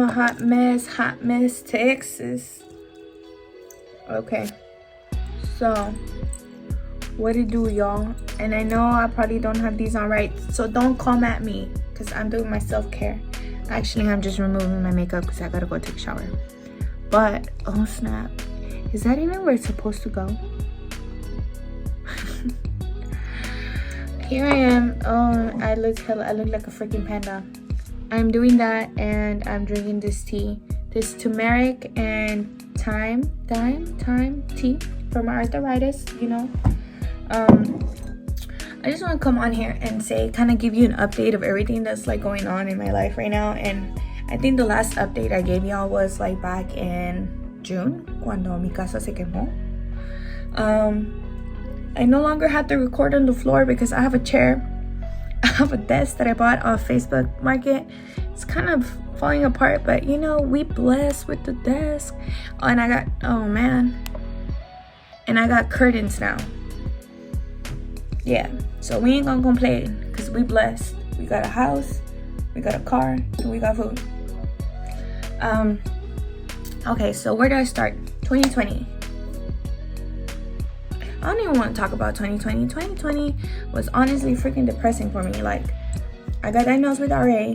a hot mess, Texas. Okay, so what it do, y'all? And I know I probably don't have these on right, so don't come at me because I'm doing my self-care. Actually, I'm just removing my makeup because I gotta go take a shower. But oh snap, is that even where it's supposed to go? Here I am. Oh, I look like a freaking panda. I'm doing that, and I'm drinking this tea, this turmeric and thyme tea for my arthritis, you know. I just want to come on here and say, kind of give you an update of everything that's like going on in my life right now. And I think the last update I gave y'all was like back in June, cuando mi casa se quemó. I no longer have to record on the floor because I have a chair. I have a desk that I bought off Facebook Market. It's kind of falling apart, but you know, we blessed with the desk. And I got, oh man, and I got curtains now. Yeah, so we ain't gonna complain because we blessed. We got a house, we got a car, and we got food. Okay, so where do I start? 2020. I don't even want to talk about 2020. 2020 was honestly freaking depressing for me. Like, I got diagnosed with RA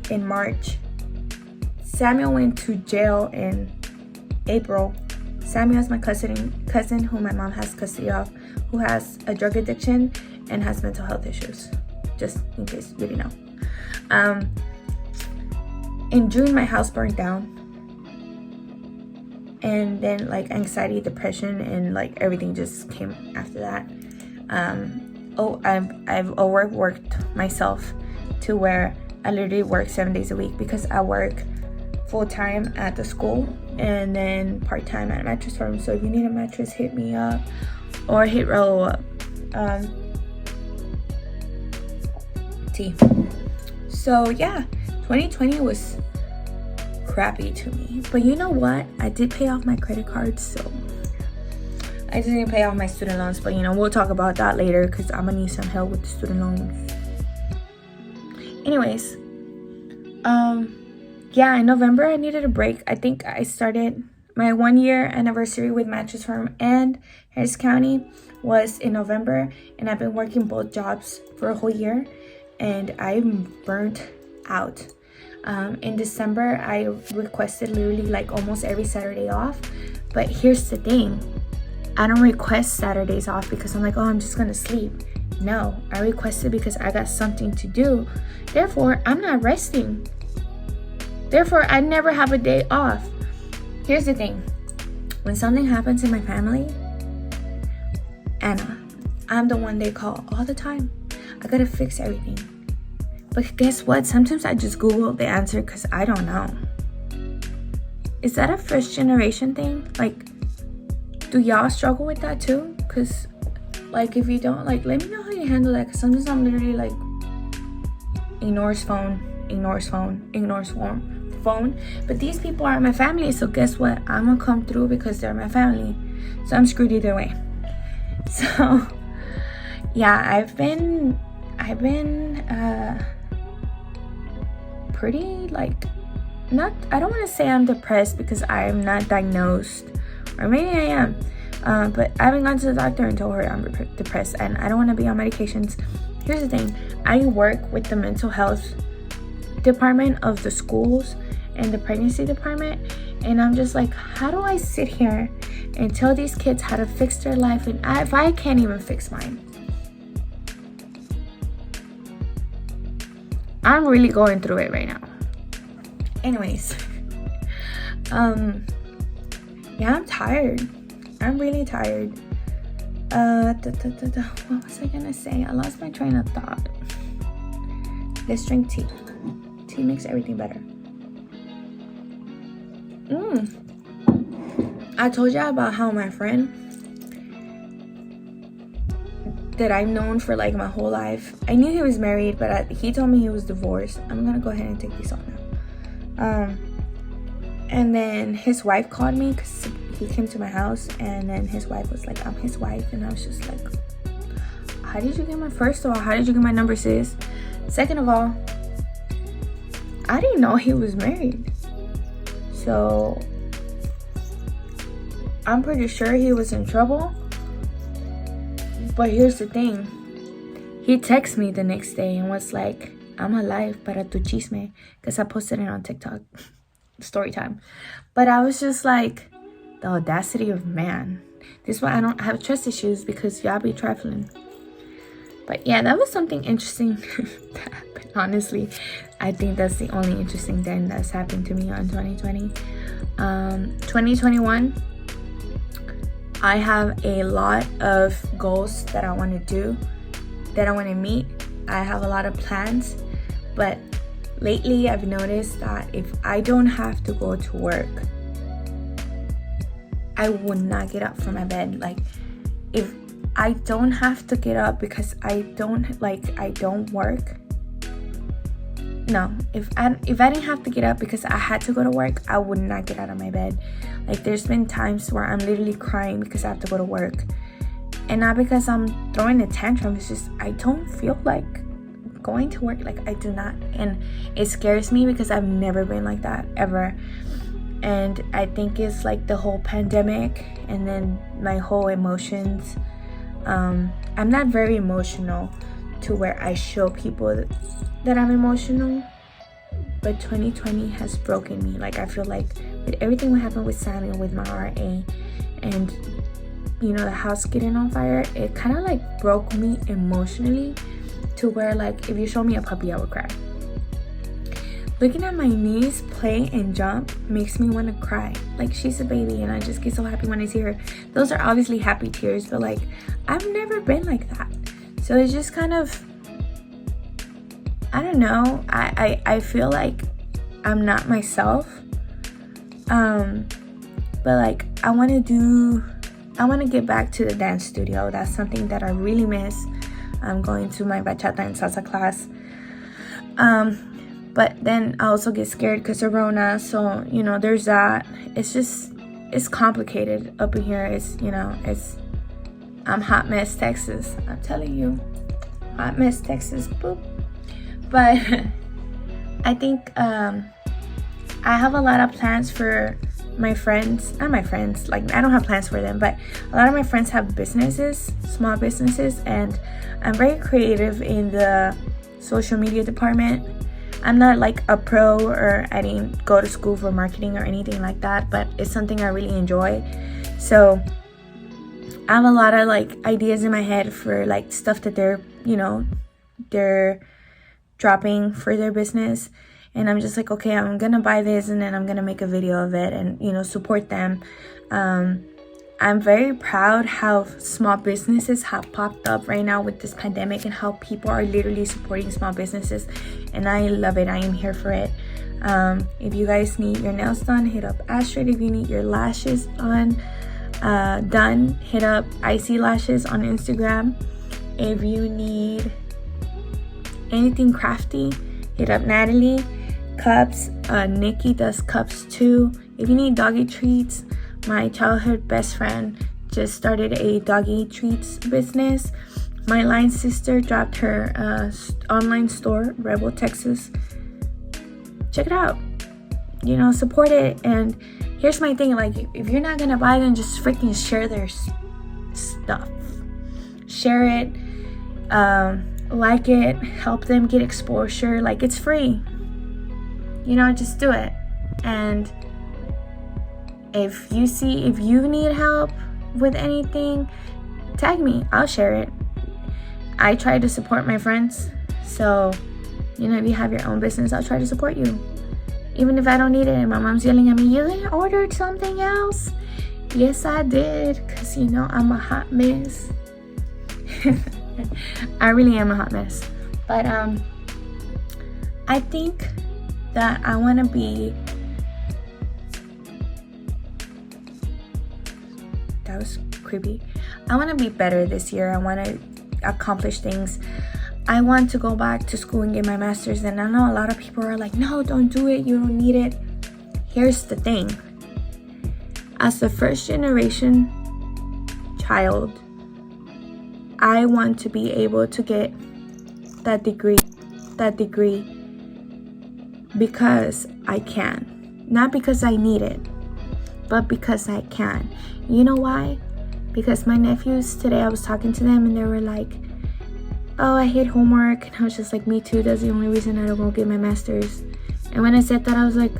in March. Samuel went to jail in April. Samuel is my cousin who my mom has custody of, who has a drug addiction and has mental health issues, just in case you didn't know. In June, my house burned down. And then like anxiety, depression, and like everything just came after that. I've overworked myself to where I literally work 7 days a week because I work full-time at the school and then part-time at a mattress firm. So if you need a mattress, hit me up or hit Rollo up. So yeah, 2020 was crappy to me, but you know what, I did pay off my credit cards, so I just didn't pay off my student loans, but you know, we'll talk about that later because I'm gonna need some help with the student loans. Anyways, yeah, in November I needed a break. I think I started my 1-year anniversary with Mattress Firm and Harris County was in November, and I've been working both jobs for a whole year and I'm burnt out. In December, I requested literally like almost every Saturday off. But here's the thing. I don't request Saturdays off because I'm like, oh, I'm just going to sleep. No, I requested because I got something to do. Therefore, I'm not resting. Therefore, I never have a day off. Here's the thing. When something happens in my family, Anna, I'm the one they call all the time. I got to fix everything. But guess what? Sometimes I just Google the answer because I don't know. Is that a first generation thing? Like, do y'all struggle with that too? Because, like, if you don't, like, let me know how you handle that. Because sometimes I'm literally like, ignores phone. But these people are my family. So guess what? I'm going to come through because they're my family. So I'm screwed either way. So, yeah, I've been pretty like, not, I don't want to say I'm depressed because I'm not diagnosed, or maybe I am, but I haven't gone to the doctor and told her I'm depressed, and I don't want to be on medications. Here's the thing. I work with the mental health department of the schools and the pregnancy department, and I'm just like, how do I sit here and tell these kids how to fix their life and if I can't even fix mine? I'm really going through it right now. Anyways, yeah, I'm tired. I'm really tired. What was I gonna say? I lost my train of thought. Let's drink tea. Tea makes everything better. I told you about how my friend that I've known for like my whole life, I knew he was married, but he told me he was divorced. I'm gonna go ahead and take these off now. And then his wife called me because he came to my house, and then his wife was like, I'm his wife. And I was just like, how did you get my, first of all, how did you get my number, sis? Second of all, I didn't know he was married. So I'm pretty sure he was in trouble. But here's the thing. He texted me the next day and was like, I'm alive para tu chisme. Because I posted it on TikTok. Story time. But I was just like, the audacity of man. This is why I don't have trust issues, because y'all be trifling. But yeah, that was something interesting that happened. Honestly, I think that's the only interesting thing that's happened to me on 2020. 2021, I have a lot of goals that I want to do, that I want to meet. I have a lot of plans, but lately I've noticed that if I don't have to go to work, I will not get up from my bed. Like, if I don't have to get up because I don't work. No, if I didn't have to get up because I had to go to work, I would not get out of my bed. Like, there's been times where I'm literally crying because I have to go to work. And not because I'm throwing a tantrum, it's just I don't feel like going to work. Like, I do not. And it scares me because I've never been like that, ever. And I think it's like the whole pandemic and then my whole emotions. I'm not very emotional to where I show people that I'm emotional, but 2020 has broken me. Like, I feel like with everything that happened with Samuel, with my RA, and you know, the house getting on fire, it kind of like broke me emotionally to where, like, if you show me a puppy, I would cry. Looking at my niece play and jump makes me want to cry. Like, she's a baby and I just get so happy when I see her. Those are obviously happy tears, but like, I've never been like that. So it's just kind of, I don't know. I feel like I'm not myself. But like, I want to get back to the dance studio. That's something that I really miss. I'm going to my bachata and salsa class. But then I also get scared because of Rona. So, you know, there's that. It's complicated up in here. I'm hot mess, Texas. I'm telling you. Hot mess, Texas. Boop. But I think I have a lot of plans for my friends. Not my friends. Like, I don't have plans for them. But a lot of my friends have businesses, small businesses. And I'm very creative in the social media department. I'm not like a pro, or I didn't go to school for marketing or anything like that, but it's something I really enjoy. So I have a lot of like ideas in my head for like stuff that they're dropping for their business. And I'm just like, okay, I'm gonna buy this and then I'm gonna make a video of it and, you know, support them. I'm very proud how small businesses have popped up right now with this pandemic and how people are literally supporting small businesses. And I love it. I am here for it. If you guys need your nails done, hit up Astrid. If you need your lashes done, hit up Icy Lashes on Instagram. If you need anything crafty, hit up Natalie. Cups, Nikki does cups too. If you need doggy treats, my childhood best friend just started a doggy treats business. My line sister dropped her online store, Rebel, Texas. Check it out. You know, support it. And here's my thing, like, if you're not gonna buy them, just freaking share their stuff. Share it, like it, help them get exposure. Like, it's free. You know, just do it. And if you need help with anything, tag me. I'll share it. I try to support my friends. So, you know, if you have your own business, I'll try to support you. Even if I don't need it and my mom's yelling at me, you ordered something else? Yes, I did. Because, you know, I'm a hot mess. I really am a hot mess. But I think that I want to be... That was creepy. I want to be better this year. I want to accomplish things. I want to go back to school and get my master's. And I know a lot of people are like, no, don't do it. You don't need it. Here's the thing. As the first generation child, I want to be able to get that degree because I can. Not because I need it, but because I can. You know why? Because my nephews today, I was talking to them and they were like, oh, I hate homework. And I was just like, me too. That's the only reason I don't go get my master's. And when I said that, I was like,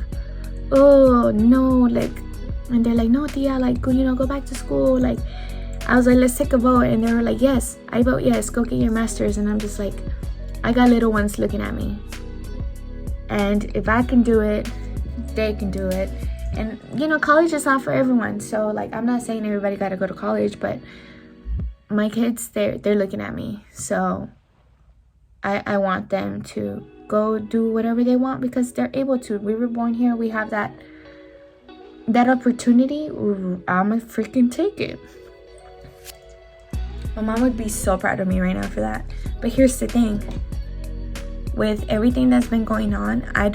oh no, like, and they're like, no, tia, like, go back to school. Like, I was like, let's take a vote. And they were like, yes, I vote yes, go get your master's. And I'm just like, I got little ones looking at me. And if I can do it, they can do it. And, college is not for everyone. So, like, I'm not saying everybody got to go to college, but my kids, they're looking at me. So, I want them to go do whatever they want because they're able to. We were born here. We have that opportunity. I'ma freaking take it. My mom would be so proud of me right now for that. But here's the thing. With everything that's been going on, I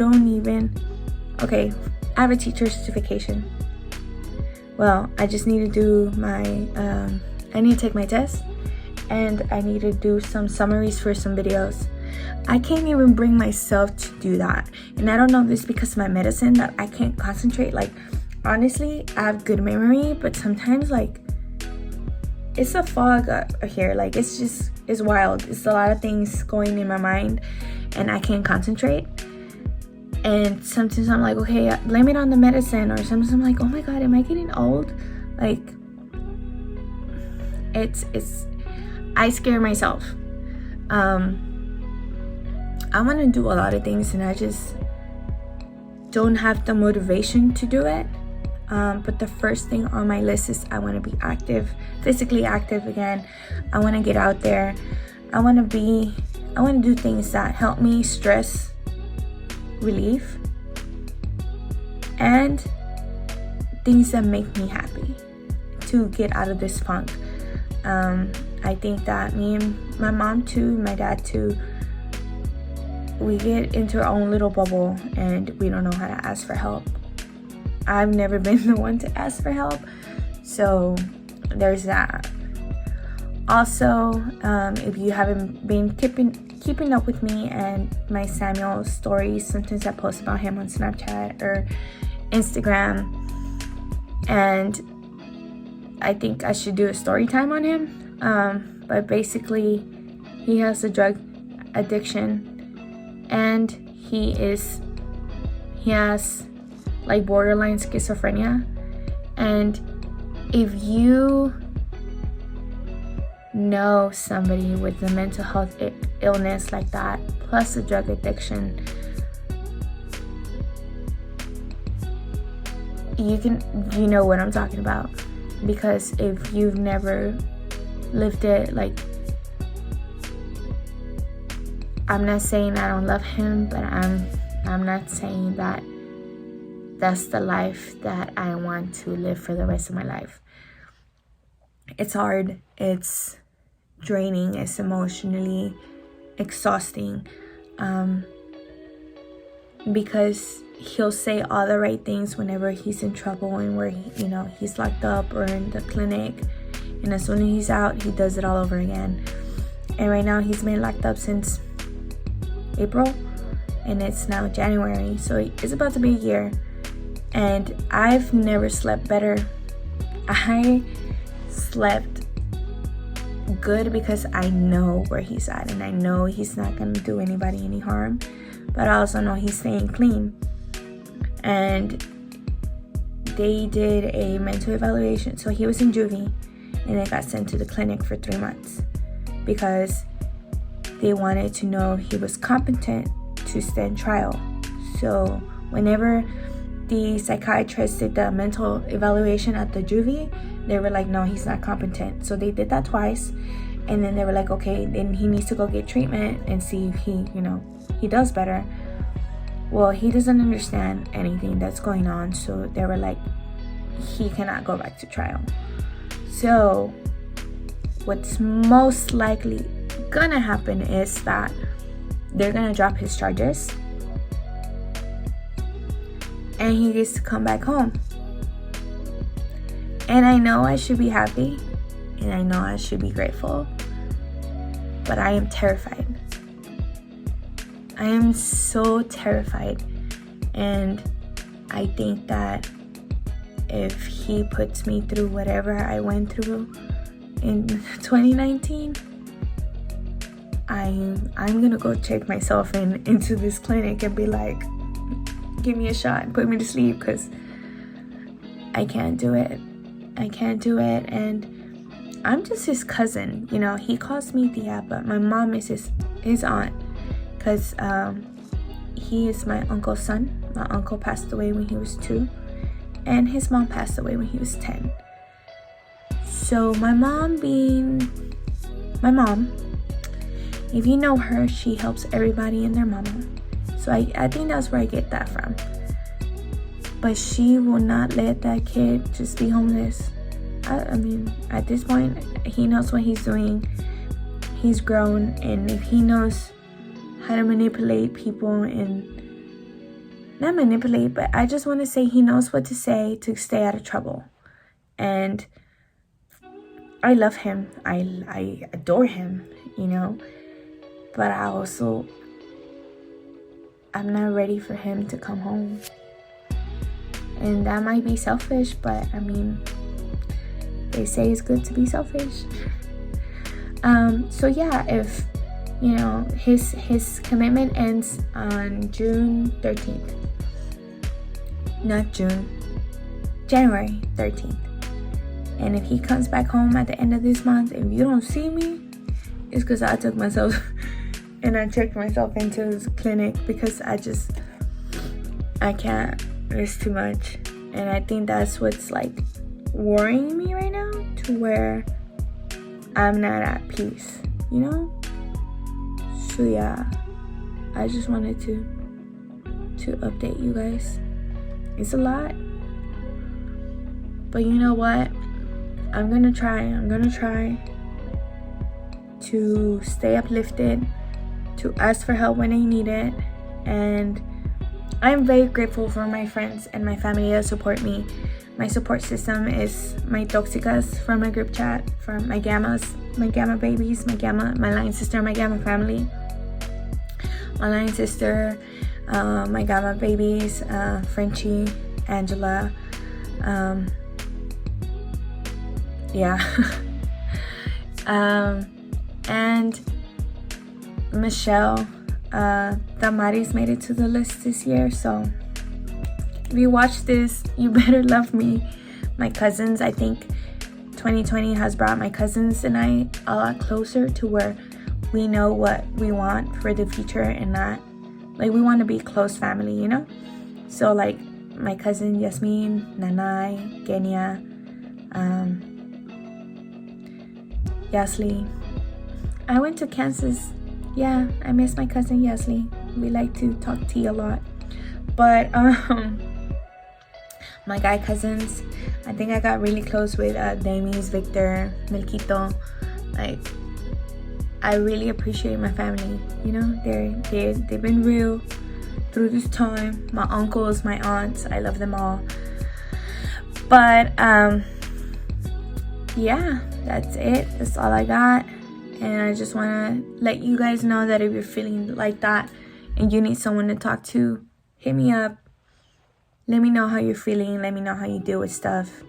have a teacher certification. Well, I just need to do I need to take my test, and I need to do some summaries for some videos. I can't even bring myself to do that. And I don't know if it's because of my medicine that I can't concentrate. Like, honestly, I have good memory, but sometimes, like, it's a fog up here. Like, it's wild. It's a lot of things going in my mind, and I can't concentrate. And sometimes I'm like, okay, blame it on the medicine. Or sometimes I'm like, oh my God, am I getting old? Like, I scare myself. I want to do a lot of things, and I just don't have the motivation to do it. But the first thing on my list is I want to be active, physically active again. I want to get out there. I want to do things that help me stress relief and things that make me happy to get out of this funk. I think that me and my mom too, my dad too, we get into our own little bubble and we don't know how to ask for help. I've never been the one to ask for help, so there's that. Also, if you haven't been keeping up with me and my Samuel stories, sometimes I post about him on Snapchat or Instagram, and I think I should do a story time on him. But basically, he has a drug addiction, and he has like borderline schizophrenia. And if you know somebody with a mental health illness like that, plus a drug addiction, you know what I'm talking about. Because if you've never lived it, like, I'm not saying I don't love him, but I'm not saying that that's the life that I want to live for the rest of my life. It's hard, it's draining, it's emotionally exhausting, because he'll say all the right things whenever he's in trouble and where he's locked up or in the clinic, and as soon as he's out, he does it all over again. And right now he's been locked up since April, and it's now January, so it's about to be a year. And I've never slept better. I slept good because I know where he's at, and I know he's not going to do anybody any harm, but I also know he's staying clean. And they did a mental evaluation, so he was in juvie, and they got sent to the clinic for 3 months because they wanted to know he was competent to stand trial. So whenever the psychiatrist did the mental evaluation at the juvie, they were like, no, he's not competent. So they did that twice, and then they were like, okay, then he needs to go get treatment and see if he does better. Well, he doesn't understand anything that's going on, so they were like, he cannot go back to trial. So what's most likely gonna happen is that they're gonna drop his charges, and he gets to come back home. And I know I should be happy, and I know I should be grateful, but I am terrified. I am so terrified And I think that if he puts me through whatever I went through in 2019, I'm gonna go check myself into this clinic and be like, give me a shot and put me to sleep, because I can't do it. And I'm just his cousin, you know. He calls me Tia, but my mom is his aunt, because he is my uncle's son. My uncle passed away when he was 2, and his mom passed away when he was 10. So my mom, if you know her, she helps everybody and their mama. So I think that's where I get that from. But she will not let that kid just be homeless. I mean, at this point, he knows what he's doing. He's grown, and if he knows how to manipulate people, and not manipulate, but I just want to say he knows what to say to stay out of trouble. And I love him. I adore him, you know. But I'm not ready for him to come home. And that might be selfish, but I mean, they say it's good to be selfish. So yeah, if you know, his commitment ends on June 13th. Not June, January 13th. And if he comes back home at the end of this month, if you don't see me, it's because I took myself and I checked myself into his clinic, because I can't. It's too much. And I think that's what's like worrying me right now, to where I'm not at peace, you know? So yeah, I just wanted to update you guys. It's a lot, but you know what? I'm gonna try to stay uplifted, to ask for help when I need it. And I'm very grateful for my friends and my family that support me. My support system is my toxicas from my group chat, from my gammas, my gamma babies, my line sister, my gamma family, my line sister, my gamma babies, Frenchie, Angela, and Michelle. Damaris made it to the list this year, so if you watch this, you better love me. My cousins, I think 2020 has brought my cousins and I a lot closer, to where we know what we want for the future, and not like we want to be close family, you know. So like my cousin Yasmin, Nanay, Kenya, Yasli. I went to Kansas. Yeah, I miss my cousin Yasli. We like to talk tea a lot. But my guy cousins, I think I got really close with Demis, Victor, Milquito. Like, I really appreciate my family. You know, they've been real through this time. My uncles, my aunts, I love them all. But yeah, that's it. That's all I got. And I just want to let you guys know that if you're feeling like that and you need someone to talk to, hit me up. Let me know how you're feeling. Let me know how you deal with stuff.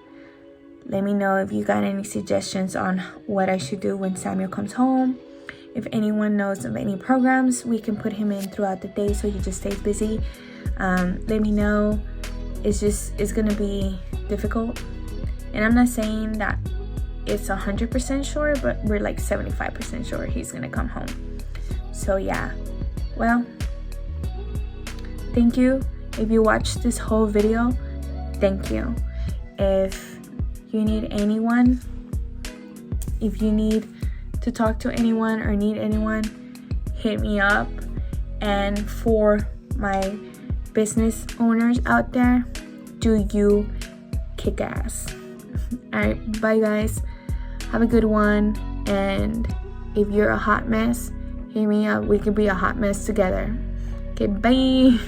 Let me know if you got any suggestions on what I should do when Samuel comes home. If anyone knows of any programs, we can put him in throughout the day so he just stays busy. Let me know. It's going to be difficult. And I'm not saying that it's 100% sure, but we're like 75% sure he's gonna come home. So yeah, well, thank you. If you watched this whole video, thank you. If you need anyone, if you need to talk to anyone or need anyone, hit me up. And for my business owners out there, do you kick ass. All right, bye guys. Have a good one. And if you're a hot mess, hit me up. We can be a hot mess together. Okay, bye.